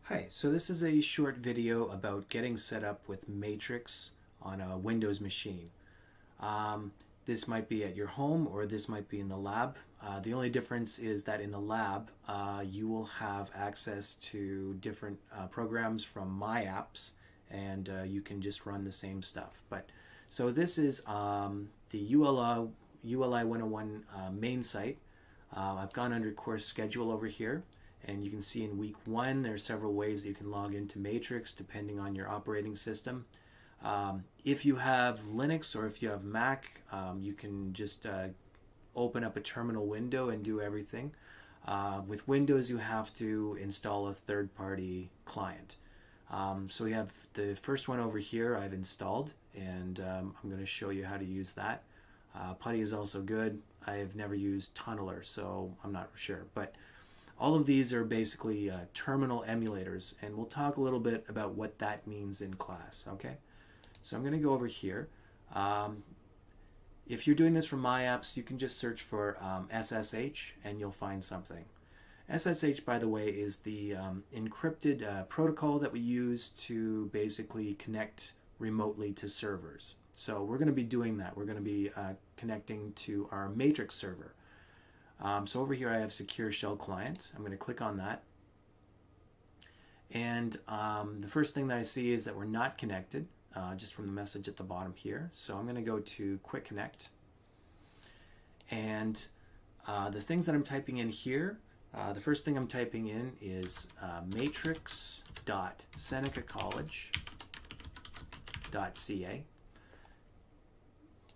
Hi, so this is a short video about getting set up with Matrix on a Windows machine. Um, this might be at your home or this might be in the lab. The only difference is that in the lab you will have access to different programs from my apps, and you can just run the same stuff. So this is the ULI101 main site. I've gone under course schedule over here, and you can see in week 1 there are several ways that you can log into Matrix depending on your operating system. If you have Linux or if you have Mac, you can just open up a terminal window and do everything. With Windows, you have to install a third-party client. So we have the first one over here I've installed, and I'm going to show you how to use that. Putty is also good. I have never used Tunneler, so I'm not sure. But all of these are basically terminal emulators, and we'll talk a little bit about what that means in class, okay? So I'm going to go over here. If you're doing this from my apps, you can just search for SSH and you'll find something. SSH, by the way, is the encrypted protocol that we use to basically connect remotely to servers. So we're going to be doing that. We're going to be connecting to our Matrix server. So over here I have Secure Shell Client. I'm going to click on that. And the first thing that I see is that we're not connected, just from the message at the bottom here. So I'm going to go to Quick Connect. And the things that I'm typing in here, the first thing I'm typing in is matrix.senecacollege.ca.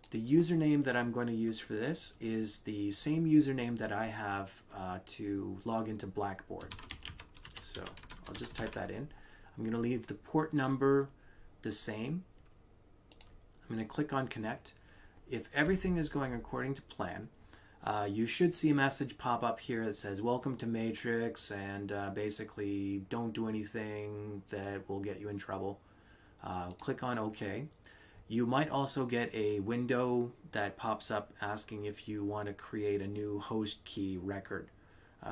The username that I'm going to use for this is the same username that I have to log into Blackboard. So I'll just type that in. I'm going to leave the port number the same. I'm going to click on Connect. If everything is going according to plan, you should see a message pop up here that says welcome to Matrix, and basically don't do anything that will get you in trouble. Click on OK. You might also get a window that pops up asking if you want to create a new host key record.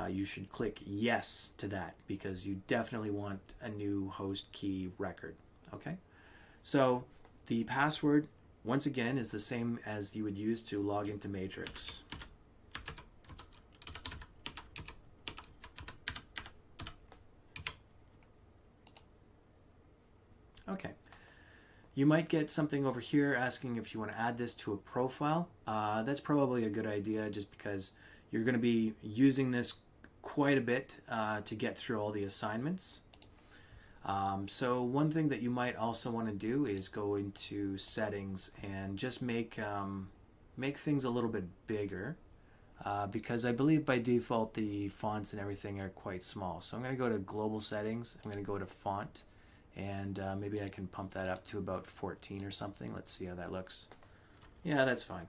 You should click yes to that because you definitely want a new host key record. Okay? So the password, once again, is the same as you would use to log into Matrix. Okay. You might get something over here asking if you want to add this to a profile. That's probably a good idea just because you're going to be using this quite a bit to get through all the assignments. So one thing that you might also want to do is go into settings and just make things a little bit bigger because I believe by default the fonts and everything are quite small. So I'm going to go to global settings. I'm going to go to font. And maybe I can pump that up to about 14 or something. Let's see how that looks. Yeah, that's fine.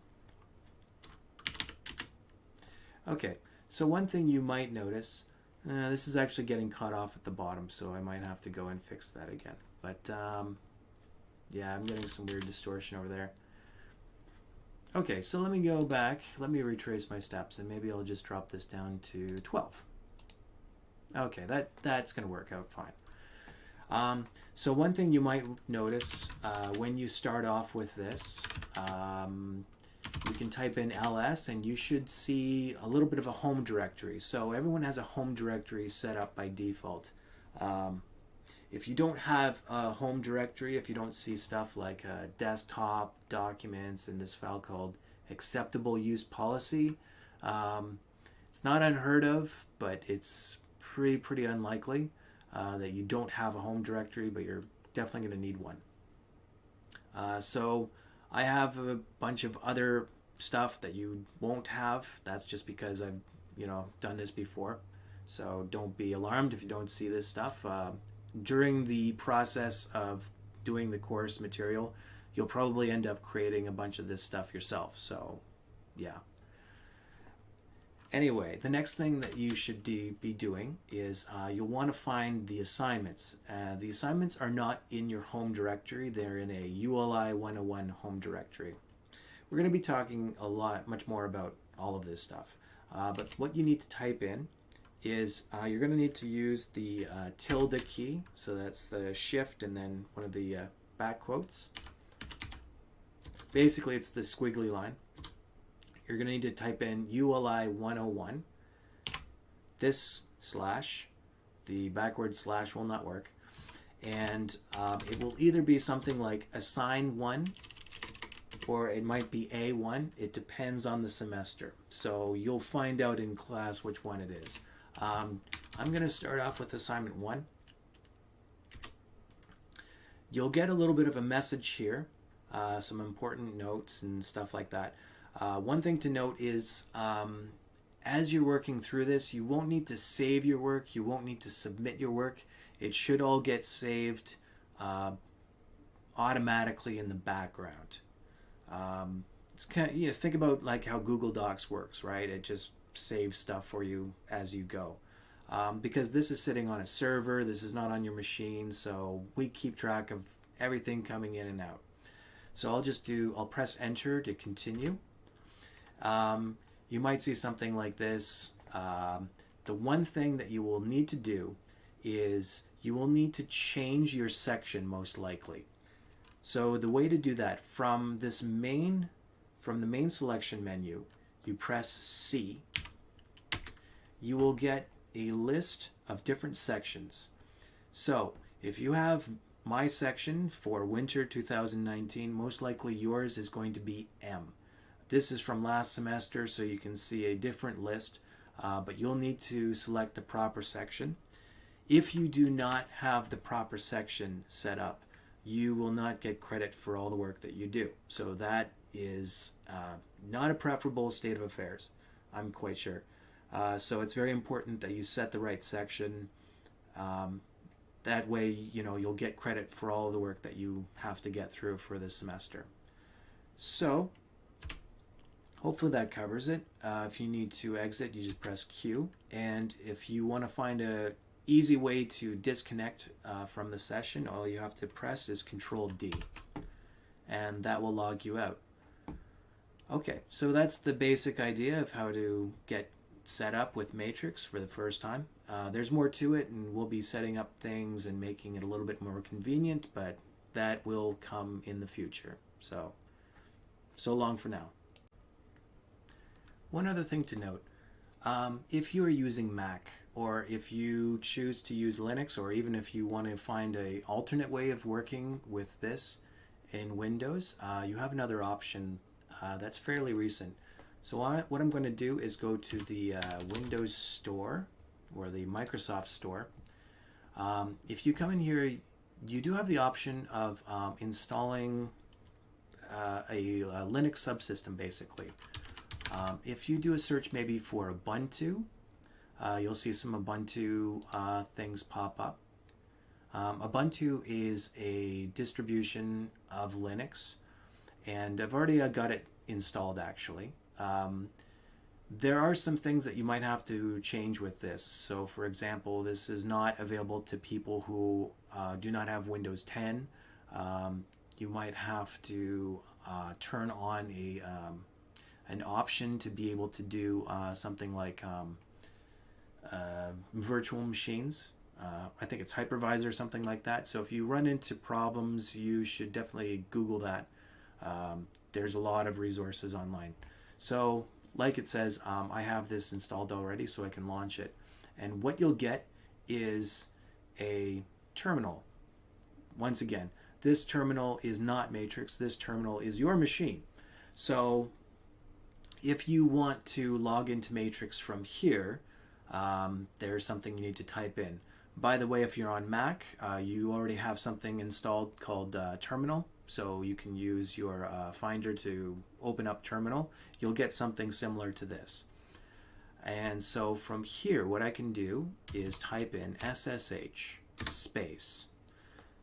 Okay, so one thing you might notice, this is actually getting cut off at the bottom, so I might have to go and fix that again. But yeah, I'm getting some weird distortion over there. Okay, so let me go back. Let me retrace my steps, and maybe I'll just drop this down to 12. Okay, that's going to work out fine. So one thing you might notice when you start off with this, you can type in ls and you should see a little bit of a home directory. So everyone has a home directory set up by default. If you don't have a home directory, if you don't see stuff like desktop, documents, and this file called acceptable use policy, it's not unheard of, but it's pretty unlikely. That you don't have a home directory, but you're definitely going to need one. So I have a bunch of other stuff that you won't have. That's just because I've done this before. So don't be alarmed if you don't see this stuff. During the process of doing the course material, you'll probably end up creating a bunch of this stuff yourself. So yeah. Anyway, the next thing that you should be doing is you'll want to find the assignments. The assignments are not in your home directory. They're in a ULI101 home directory. We're going to be talking much more about all of this stuff. But what you need to type in is you're going to need to use the tilde key. So that's the shift and then one of the back quotes. Basically, it's the squiggly line. You're going to need to type in ULI101. This slash, the backward slash will not work. And it will either be something like assign 1 or it might be A1. It depends on the semester. So you'll find out in class which one it is. I'm going to start off with assignment 1. You'll get a little bit of a message here, some important notes and stuff like that. One thing to note is as you're working through this, you won't need to save your work. You won't need to submit your work. It should all get saved automatically in the background. It's kind of, think about like how Google Docs works, right? It just saves stuff for you as you go. Because this is sitting on a server, this is not on your machine, so we keep track of everything coming in and out. So I'll press enter to continue. You might see something like this. The one thing that you will need to do is you will need to change your section most likely. So the way to do that, from the main selection menu, you press C. You will get a list of different sections. So if you have my section for winter 2019, most likely yours is going to be M. This is from last semester, so you can see a different list, but you'll need to select the proper section. If you do not have the proper section set up, you will not get credit for all the work that you do. So that is not a preferable state of affairs, I'm quite sure. So it's very important that you set the right section. That way, you'll get credit for all the work that you have to get through for this semester. So hopefully that covers it. If you need to exit, you just press Q. And if you want to find an easy way to disconnect from the session, all you have to press is Control D. And that will log you out. Okay, so that's the basic idea of how to get set up with Matrix for the first time. There's more to it, and we'll be setting up things and making it a little bit more convenient, but that will come in the future. So long for now. One other thing to note, if you are using Mac, or if you choose to use Linux, or even if you want to find an alternate way of working with this in Windows, you have another option that's fairly recent. So what I'm going to do is go to the Windows Store, or the Microsoft Store. If you come in here, you do have the option of installing a Linux subsystem, basically. If you do a search maybe for Ubuntu, you'll see some Ubuntu things pop up. Ubuntu is a distribution of Linux, and I've already got it installed actually. There are some things that you might have to change with this. So for example, this is not available to people who do not have Windows 10. You might have to turn on an option to be able to do something like virtual machines. I think it's hypervisor or something like that. So if you run into problems, you should definitely Google that. There's a lot of resources online. So like it says, I have this installed already, so I can launch it. And what you'll get is a terminal. Once again, this terminal is not Matrix. This terminal is your machine. So if you want to log into Matrix from here, there's something you need to type in. By the way, if you're on Mac, you already have something installed called Terminal. So you can use your Finder to open up Terminal. You'll get something similar to this. And so from here, what I can do is type in SSH space.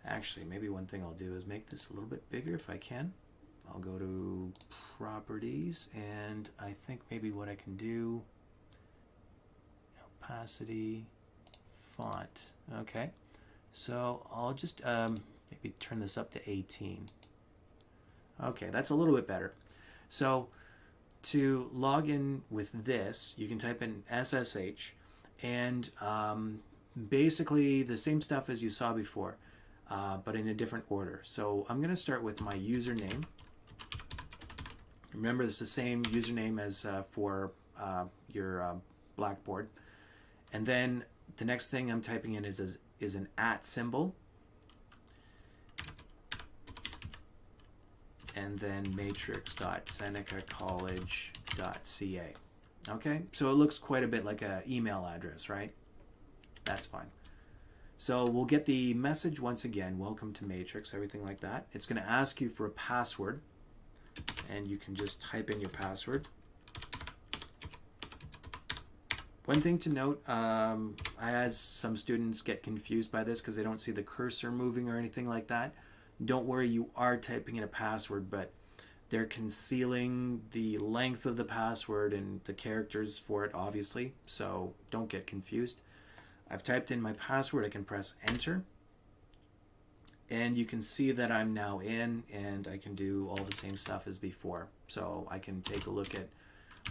Actually, maybe one thing I'll do is make this a little bit bigger if I can. I'll go to Properties, and I think maybe what I can do, opacity, font. Okay, so I'll just maybe turn this up to 18. Okay, that's a little bit better. So to log in with this, you can type in SSH, and basically the same stuff as you saw before, but in a different order. So I'm going to start with my username. Remember, it's the same username as for your Blackboard. And then the next thing I'm typing in is an @ symbol. And then matrix.senecacollege.ca. Okay, so it looks quite a bit like an email address, right? That's fine. So we'll get the message once again, welcome to Matrix, everything like that. It's going to ask you for a password, and you can just type in your password. One thing to note, as some students get confused by this because they don't see the cursor moving or anything like that, don't worry, you are typing in a password, but they're concealing the length of the password and the characters for it, obviously, so don't get confused. I've typed in my password. I can press enter, and you can see that I'm now in, and I can do all the same stuff as before. So I can take a look at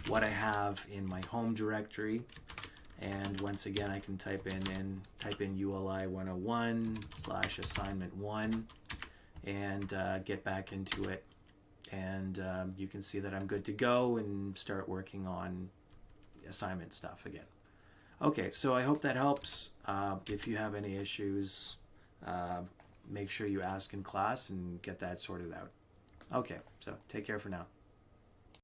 what I have in my home directory, and once again I can type in ULI101/assignment1 and get back into it, and you can see that I'm good to go and start working on assignment stuff again. Okay, so I hope that helps. If you have any issues, make sure you ask in class and get that sorted out. Okay, so take care for now.